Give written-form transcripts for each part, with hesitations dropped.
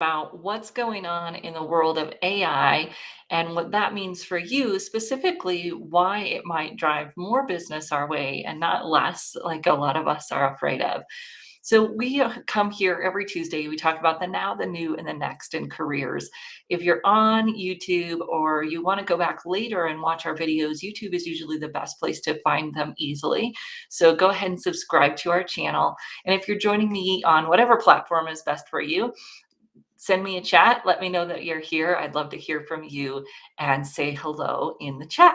About what's going on in the world of AI and what that means for you, specifically why it might drive more business our way and not less, like a lot of us are afraid of. So, we come here every Tuesday. We talk about the now, the new, and the next in careers. If you're on YouTube or you want to go back later and watch our videos, YouTube is usually the best place to find them easily. So, go ahead and subscribe to our channel. And if you're joining me on whatever platform is best for you, send me a chat. Let me know that you're here. I'd love to hear from you and say hello in the chat.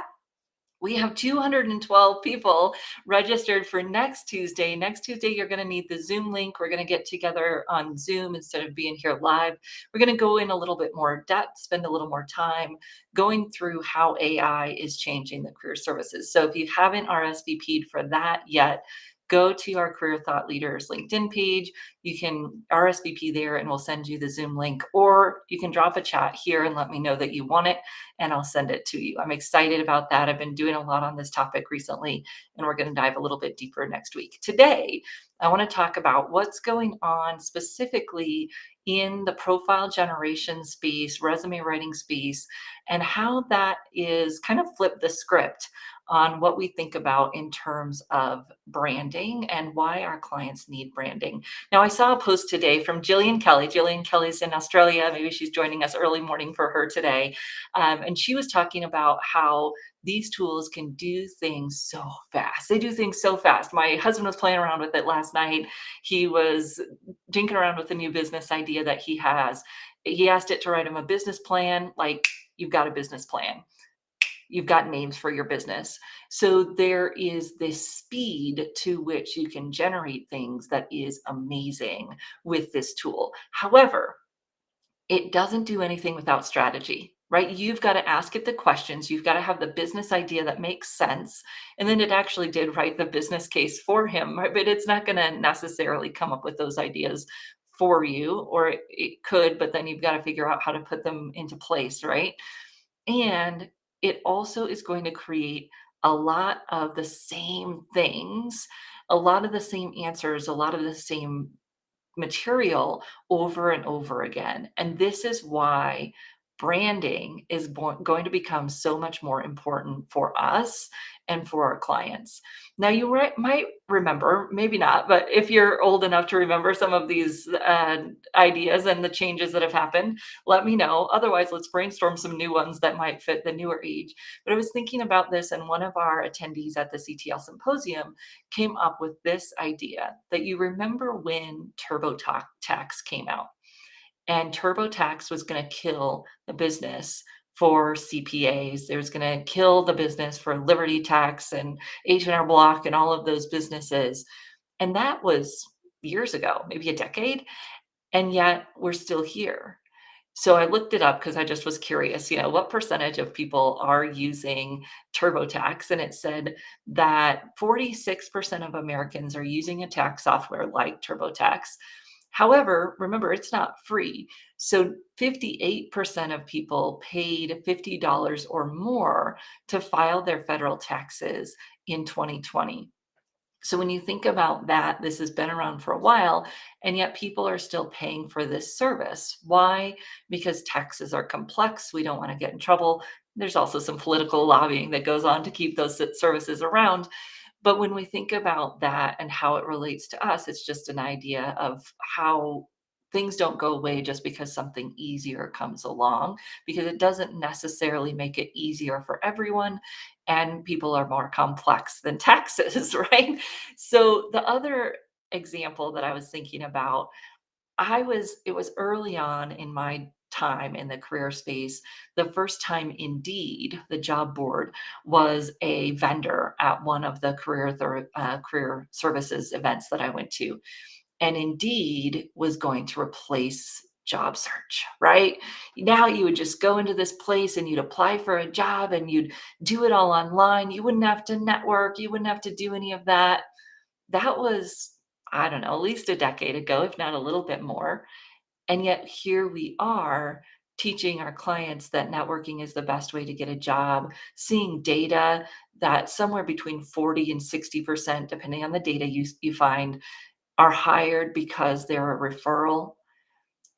We have 212 people registered for next Tuesday. Next Tuesday, you're going to need the Zoom link. We're going to get together on Zoom instead of being here live. We're going to go in a little bit more depth, spend a little more time going through how AI is changing the career services. So if you haven't RSVP'd for that yet, go to our Career Thought Leaders LinkedIn page. You can RSVP there and we'll send you the Zoom link, or you can drop a chat here and let me know that you want it and I'll send it to you. I'm excited about that. I've been doing a lot on this topic recently, and we're going to dive a little bit deeper next week. Today, I want to talk about what's going on specifically in the profile generation space, resume writing space, and how that is kind of flipped the script on what we think about in terms of branding and why our clients need branding. Now, I saw a post today from Jillian Kelly. Jillian Kelly's in Australia. Maybe she's joining us early morning for her today. And she was talking about how these tools can do things so fast. They do things so fast. My husband was playing around with it last night. He was dinking around with a new business idea that he has. He asked it to write him a business plan. Like, you've got a business plan. You've got names for your business. So there is this speed to which you can generate things that is amazing with this tool. However, it doesn't do anything without strategy, right? You've got to ask it the questions. You've got to have the business idea that makes sense. And then it actually did write the business case for him, right? But it's not going to necessarily come up with those ideas for you, or it could, but then you've got to figure out how to put them into place, right? And it also is going to create a lot of the same things, a lot of the same answers, a lot of the same material over and over again. And this is why branding is going to become so much more important for us and for our clients. Now, you might remember, maybe not, but if you're old enough to remember some of these ideas and the changes that have happened, let me know. Otherwise, let's brainstorm some new ones that might fit the newer age. But I was thinking about this, and one of our attendees at the CTL symposium came up with this idea that you remember when TurboTax came out, and TurboTax was going to kill the business for CPAs. It was going to kill the business for Liberty Tax and H&R Block and all of those businesses. And that was years ago, maybe a decade. And yet we're still here. So I looked it up because I just was curious, what percentage of people are using TurboTax? And it said that 46% of Americans are using a tax software like TurboTax. However, remember, it's not free. So 58% of people paid $50 or more to file their federal taxes in 2020. So when you think about that, this has been around for a while, and yet people are still paying for this service. Why? Because taxes are complex. We don't want to get in trouble. There's also some political lobbying that goes on to keep those services around. But when we think about that and how it relates to us, it's just an idea of how things don't go away just because something easier comes along, because it doesn't necessarily make it easier for everyone. And people are more complex than taxes, right? So the other example that I was thinking about, it was early on in my time in the career space. The first time Indeed, the job board, was a vendor at one of the career services events that I went to. And Indeed was going to replace job search, right? Now you would just go into this place and you'd apply for a job and you'd do it all online. You wouldn't have to network. You wouldn't have to do any of that. That was, I don't know, at least a decade ago, if not a little bit more. And yet here we are teaching our clients that networking is the best way to get a job, seeing data that somewhere between 40 and 60%, depending on the data you find, are hired because they're a referral.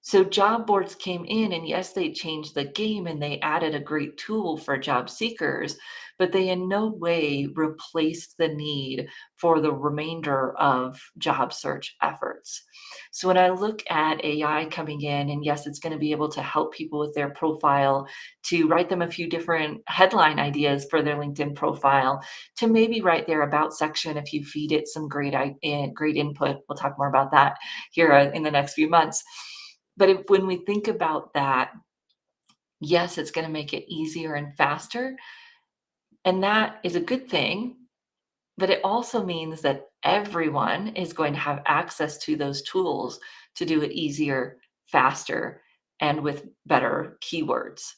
So job boards came in, and yes, they changed the game and they added a great tool for job seekers, but they in no way replaced the need for the remainder of job search efforts. So when I look at AI coming in, and yes, it's going to be able to help people with their profile, to write them a few different headline ideas for their LinkedIn profile, to maybe write their about section if you feed it some great input. We'll talk more about that here in the next few months. But when we think about that, yes, it's going to make it easier and faster. And that is a good thing. But it also means that everyone is going to have access to those tools to do it easier, faster, and with better keywords.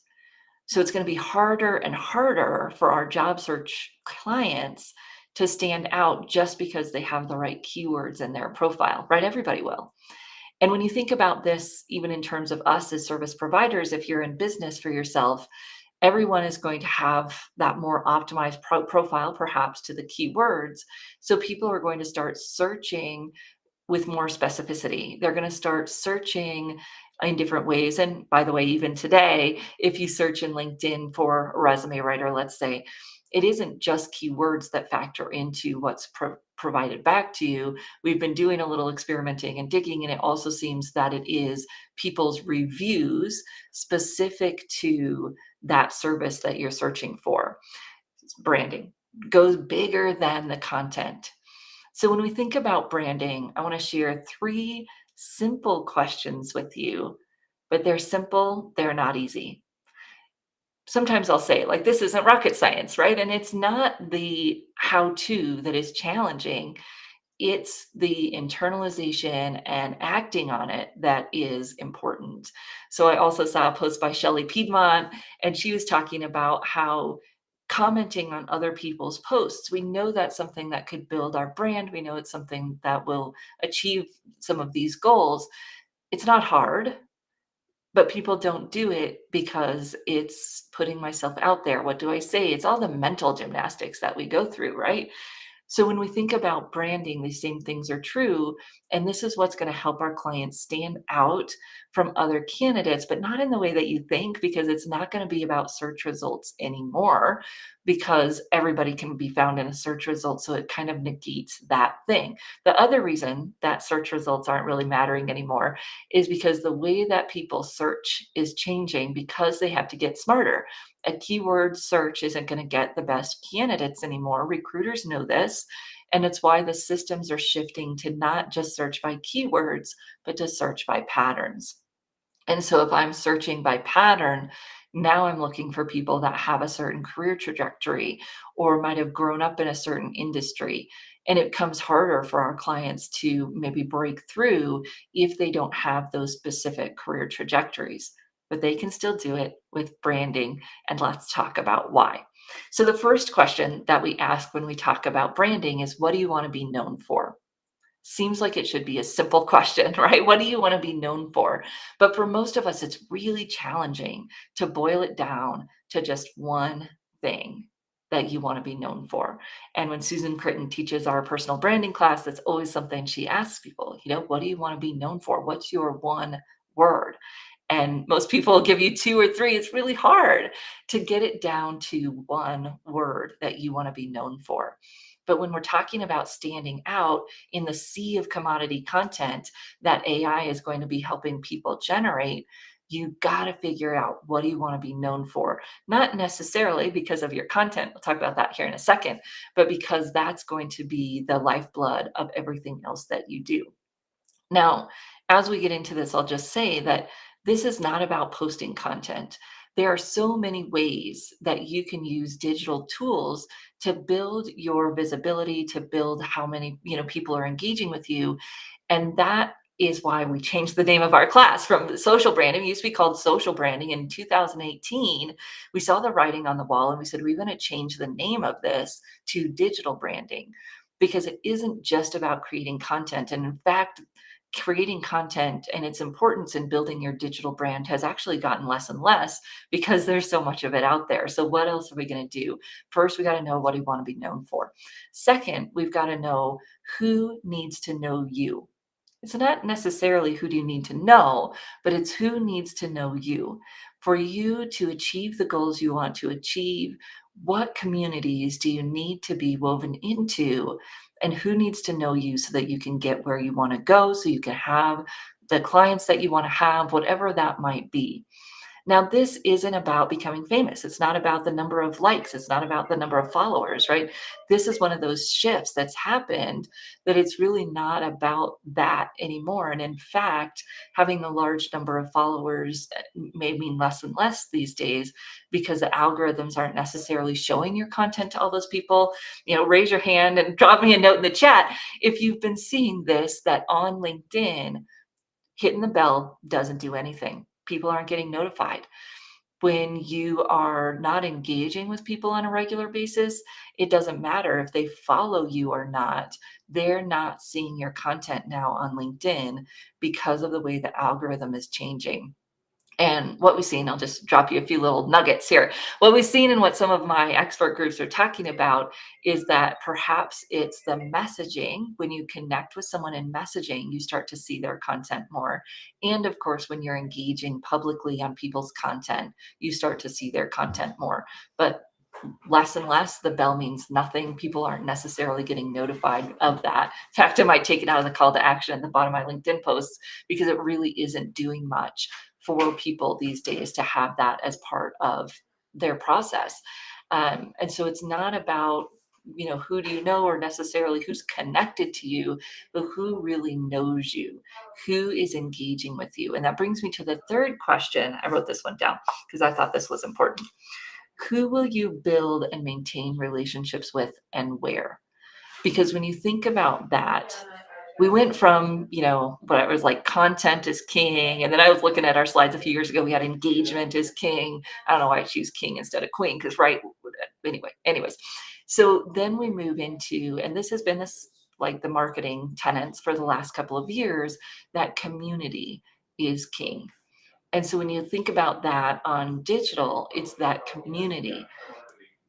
So it's going to be harder and harder for our job search clients to stand out just because they have the right keywords in their profile, right? Everybody will. And when you think about this, even in terms of us as service providers, if you're in business for yourself, everyone is going to have that more optimized profile, perhaps to the keywords. So people are going to start searching with more specificity. They're going to start searching in different ways. And by the way, even today, if you search in LinkedIn for a resume writer, let's say, it isn't just keywords that factor into what's provided back to you. We've been doing a little experimenting and digging, and it also seems that it is people's reviews specific to that service that you're searching for. Branding goes bigger than the content. So when we think about branding, I want to share three simple questions with you, but they're simple, they're not easy. Sometimes I'll say, like, this isn't rocket science, right? And it's not the how to that is challenging. It's the internalization and acting on it that is important. So I also saw a post by Shelley Piedmont, and she was talking about how commenting on other people's posts, we know that's something that could build our brand. We know it's something that will achieve some of these goals. It's not hard, but people don't do it because it's putting myself out there. What do I say? It's all the mental gymnastics that we go through, right? So when we think about branding, these same things are true. And this is what's going to help our clients stand out from other candidates, but not in the way that you think, because it's not going to be about search results anymore, because everybody can be found in a search result. So it kind of negates that thing. The other reason that search results aren't really mattering anymore is because the way that people search is changing, because they have to get smarter. A keyword search isn't going to get the best candidates anymore. Recruiters know this. And it's why the systems are shifting to not just search by keywords, but to search by patterns. And so if I'm searching by pattern, now I'm looking for people that have a certain career trajectory or might have grown up in a certain industry. And it becomes harder for our clients to maybe break through if they don't have those specific career trajectories. But they can still do it with branding. And let's talk about why. So, the first question that we ask when we talk about branding is, what do you want to be known for? Seems like it should be a simple question, right? What do you want to be known for? But for most of us, it's really challenging to boil it down to just one thing that you want to be known for. And when Susan Critton teaches our personal branding class, that's always something she asks people, what do you want to be known for? What's your one word? And most people give you two or three. It's really hard to get it down to one word that you want to be known for. But when we're talking about standing out in the sea of commodity content that AI is going to be helping people generate, you got to figure out, what do you want to be known for? Not necessarily because of your content. We'll talk about that here in a second, but because that's going to be the lifeblood of everything else that you do. Now, as we get into this, I'll just say that this is not about posting content. There are so many ways that you can use digital tools to build your visibility, to build how many, people are engaging with you. And that is why we changed the name of our class from social branding. It used to be called social branding. In 2018, we saw the writing on the wall and we said, we're going to change the name of this to digital branding, because it isn't just about creating content. And in fact, creating content and its importance in building your digital brand has actually gotten less and less, because there's so much of it out there. So what else are we going to do? First, we got to know what we want to be known for. Second, we've got to know who needs to know you. It's not necessarily who do you need to know, but it's who needs to know you. For you to achieve the goals you want to achieve, what communities do you need to be woven into? And who needs to know you so that you can get where you want to go, so you can have the clients that you want to have, whatever that might be. Now, this isn't about becoming famous. It's not about the number of likes. It's not about the number of followers, right? This is one of those shifts that's happened that it's really not about that anymore. And in fact, having a large number of followers may mean less and less these days because the algorithms aren't necessarily showing your content to all those people. Raise your hand and drop me a note in the chat if you've been seeing this, that on LinkedIn, hitting the bell doesn't do anything. People aren't getting notified. When you are not engaging with people on a regular basis, it doesn't matter if they follow you or not. They're not seeing your content now on LinkedIn because of the way the algorithm is changing. And what we've seen, I'll just drop you a few little nuggets here. What we've seen and what some of my expert groups are talking about is that perhaps it's the messaging. When you connect with someone in messaging, you start to see their content more. And of course, when you're engaging publicly on people's content, you start to see their content more. But less and less, the bell means nothing. People aren't necessarily getting notified of that. In fact, I might take it out of the call to action at the bottom of my LinkedIn posts because it really isn't doing much for people these days to have that as part of their process. And so it's not about who do you know or necessarily who's connected to you, but who really knows you, who is engaging with you. And that brings me to the third question. I wrote this one down because I thought this was important. Who will you build and maintain relationships with and where? Because when you think about that, we went from, what it was like content is king. And then I was looking at our slides a few years ago, we had engagement is king. I don't know why I choose king instead of queen, because right. Anyways. So then we move into, and this has been this like the marketing tenets for the last couple of years, that community is king. And so when you think about that on digital, it's that community.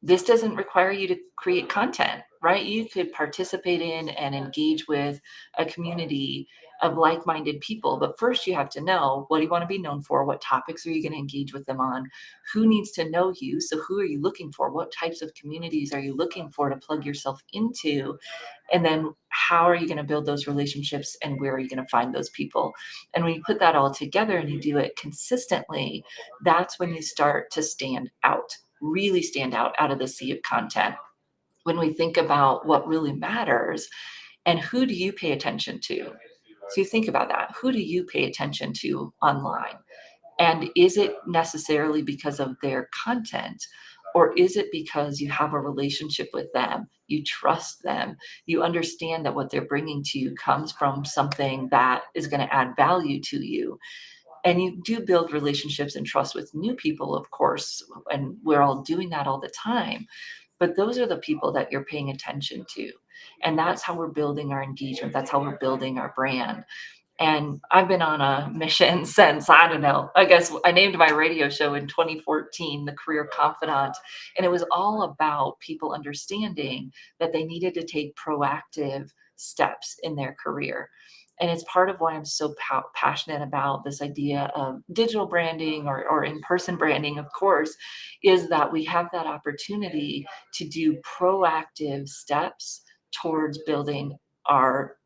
This doesn't require you to create content, right? You could participate in and engage with a community of like-minded people. But first you have to know, what do you want to be known for? What topics are you going to engage with them on? Who needs to know you? So who are you looking for? What types of communities are you looking for to plug yourself into? And then how are you going to build those relationships and where are you going to find those people? And when you put that all together and you do it consistently, that's when you start to stand out, really stand out of the sea of content. When we think about what really matters and who do you pay attention to? So you think about that. Who do you pay attention to online? And is it necessarily because of their content? Or is it because you have a relationship with them? You trust them. You understand that what they're bringing to you comes from something that is going to add value to you. And you do build relationships and trust with new people, of course, and we're all doing that all the time. But those are the people that you're paying attention to. And that's how we're building our engagement. That's how we're building our brand. And I've been on a mission since, I don't know, I guess I named my radio show in 2014, The Career Confidant. And it was all about people understanding that they needed to take proactive steps in their career. And it's part of why I'm so passionate about this idea of digital branding or in-person branding, of course, is that we have that opportunity to do proactive steps towards building our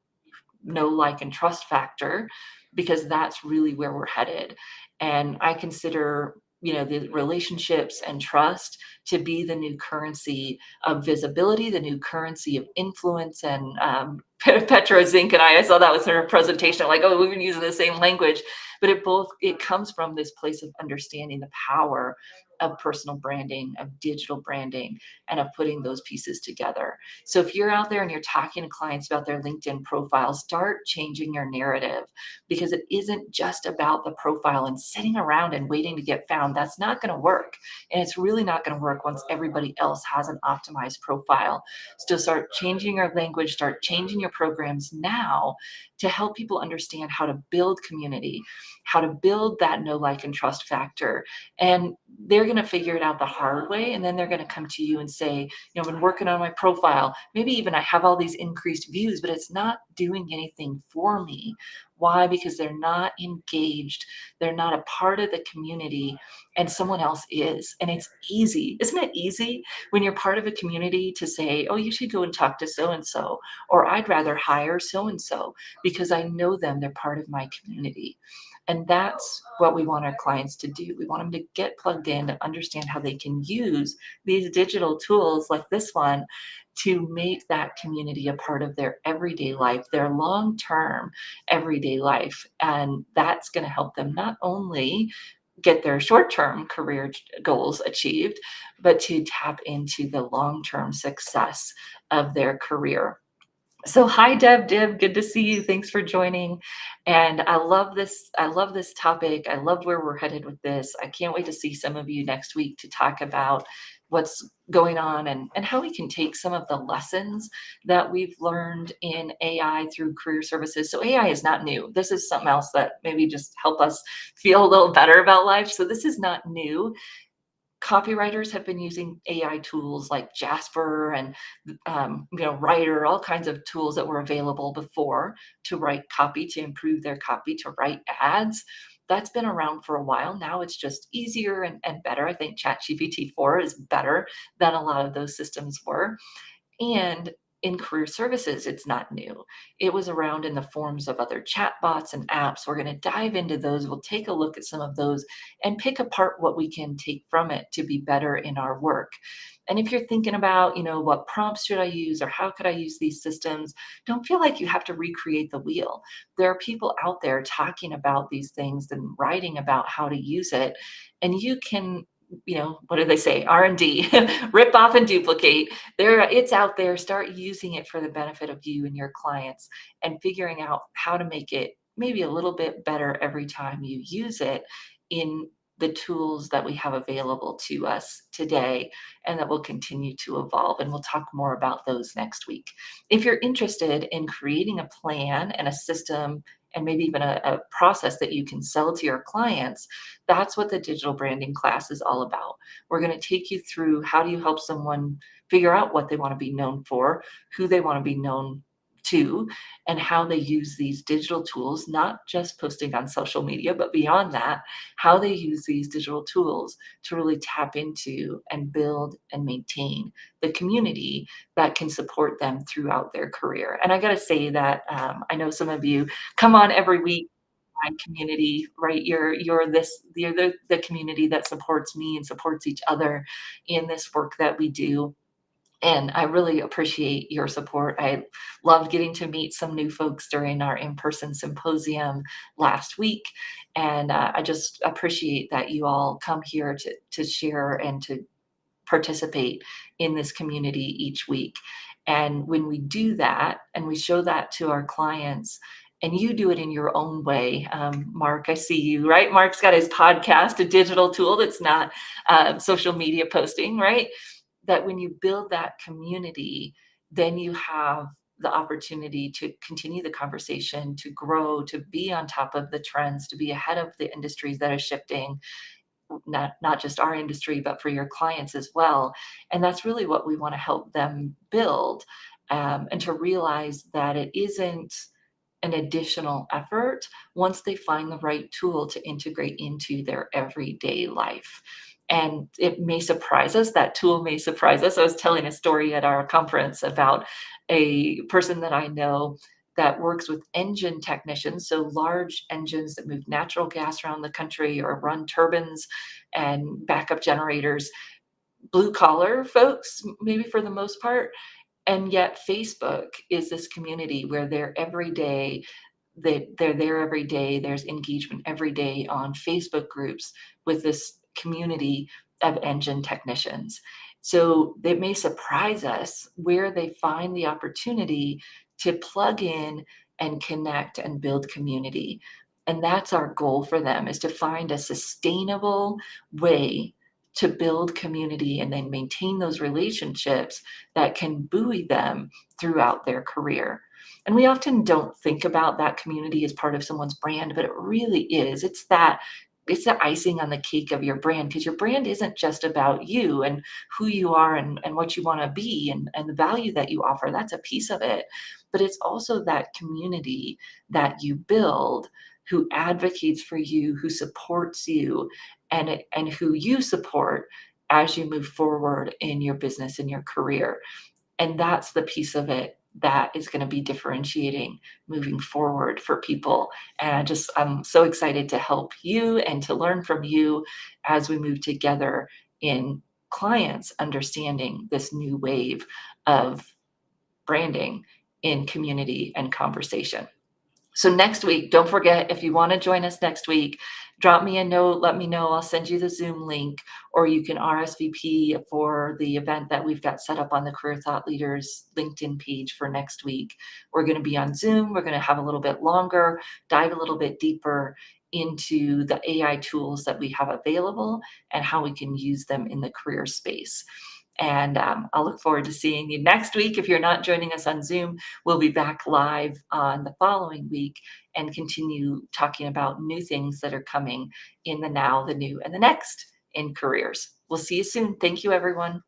know, like, and trust factor, because that's really where we're headed. And I consider, the relationships and trust to be the new currency of visibility, the new currency of influence. And Petra Zink and I saw that was her presentation. Like, oh, we've been using the same language, but it comes from this place of understanding the power of personal branding, of digital branding, and of putting those pieces together. So if you're out there and you're talking to clients about their LinkedIn profile, start changing your narrative, because it isn't just about the profile and sitting around and waiting to get found. That's not going to work. And it's really not going to work once everybody else has an optimized profile. So start changing your language, start changing your programs now to help people understand how to build community, how to build that know, like, and trust factor. And they're going to figure it out the hard way. And then they're going to come to you and say, I've been working on my profile. Maybe even I have all these increased views, but it's not doing anything for me. Why? Because they're not engaged. They're not a part of the community, and someone else is. And it's easy. Isn't it easy when you're part of a community to say, oh, you should go and talk to so and so, or I'd rather hire so and so because I know them, they're part of my community. And that's what we want our clients to do. We want them to get plugged in, to understand how they can use these digital tools like this one to make that community a part of their everyday life, their long term everyday life. And that's going to help them not only get their short term career goals achieved, but to tap into the long term success of their career. So hi Deb, good to see you. Thanks for joining. And I love this. I love this topic. I love where we're headed with this. I can't wait to see some of you next week to talk about what's going on and how we can take some of the lessons that we've learned in AI through career services. So AI is not new. This is something else that maybe just help us feel a little better about life. So this is not new. Copywriters have been using AI tools like Jasper and Writer, all kinds of tools that were available before to write copy, to improve their copy, to write ads. That's been around for a while. Now it's just easier and better. I think ChatGPT 4 is better than a lot of those systems were. And in career services, it's not new. It was around in the forms of other chatbots and apps. We're going to dive into those. We'll take a look at some of those and pick apart what we can take from it to be better in our work. And if you're thinking about, what prompts should I use or how could I use these systems, don't feel like you have to recreate the wheel. There are people out there talking about these things and writing about how to use it. And you can, what do they say? R&D, rip off and duplicate. It's out there. Start using it for the benefit of you and your clients and figuring out how to make it maybe a little bit better every time you use it in the tools that we have available to us today and that will continue to evolve. And we'll talk more about those next week. If you're interested in creating a plan and a system and maybe even a process that you can sell to your clients, that's what the digital branding class is all about. We're going to take you through how do you help someone figure out what they want to be known for, who they want to be known to, and how they use these digital tools, not just posting on social media, but beyond that, how they use these digital tools to really tap into and build and maintain the community that can support them throughout their career. And I got to say that I know some of you come on every week. My community, right? You're the community that supports me and supports each other in this work that we do. And I really appreciate your support. I loved getting to meet some new folks during our in-person symposium last week. And I just appreciate that you all come here to share and to participate in this community each week. And when we do that and we show that to our clients, and you do it in your own way, Mark, I see you, right? Mark's got his podcast, a digital tool that's not social media posting, right? That when you build that community, then you have the opportunity to continue the conversation, to grow, to be on top of the trends, to be ahead of the industries that are shifting, not just our industry, but for your clients as well. And that's really what we want to help them build, and to realize that it isn't an additional effort once they find the right tool to integrate into their everyday life. And it may surprise us, that tool may surprise us. I was telling a story at our conference about a person that I know that works with engine technicians, so large engines that move natural gas around the country or run turbines and backup generators, blue collar folks, maybe for the most part. And yet Facebook is this community where they're there every day. There's engagement every day on Facebook groups with this community of engine technicians. So it may surprise us where they find the opportunity to plug in and connect and build community. And that's our goal for them, is to find a sustainable way to build community and then maintain those relationships that can buoy them throughout their career. And we often don't think about that community as part of someone's brand, but it really is. It's that it's the icing on the cake of your brand, because your brand isn't just about you and who you are and what you want to be and the value that you offer. That's a piece of it. But it's also that community that you build, who advocates for you, who supports you, and who you support as you move forward in your business, in your career. And that's the piece of it that is going to be differentiating moving forward for people. And I'm so excited to help you and to learn from you as we move together in clients understanding this new wave of branding in community and conversation. So next week, don't forget, if you want to join us next week, drop me a note, let me know. I'll send you the Zoom link, or you can RSVP for the event that we've got set up on the Career Thought Leaders LinkedIn page for next week. We're going to be on Zoom. We're going to have a little bit longer, dive a little bit deeper into the AI tools that we have available and how we can use them in the career space. And I'll look forward to seeing you next week. If you're not joining us on Zoom, we'll be back live on the following week and continue talking about new things that are coming in the now, the new, and the next in careers. We'll see you soon. Thank you, everyone.